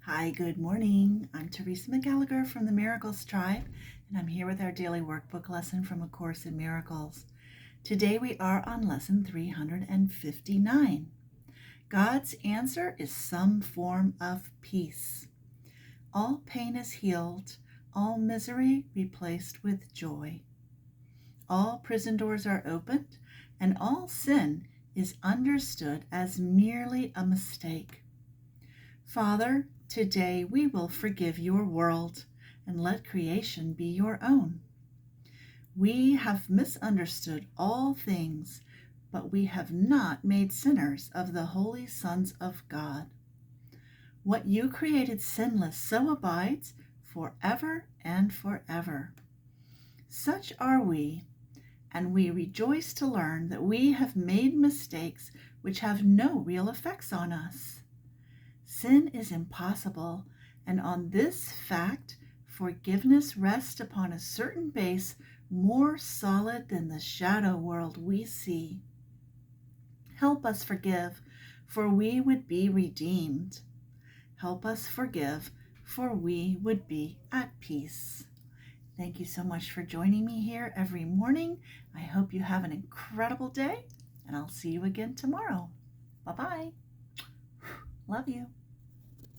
Hi, good morning. I'm Teresa McGallicher from the Miracles Tribe, and I'm here with our daily workbook lesson from A Course in Miracles. Today we are on lesson 359. God's answer is some form of peace. All pain is healed, all misery replaced with joy. All prison doors are opened, and all sin is understood as merely a mistake. Father, today we will forgive your world and let creation be your own. We have misunderstood all things, but we have not made sinners of the holy sons of God. What you created sinless so abides forever and forever. Such are we, and we rejoice to learn that we have made mistakes which have no real effects on us. Sin is impossible, and on this fact, forgiveness rests upon a certain base more solid than the shadow world we see. Help us forgive, for we would be redeemed. Help us forgive, for we would be at peace. Thank you so much for joining me here every morning. I hope you have an incredible day, and I'll see you again tomorrow. Bye-bye. Love you.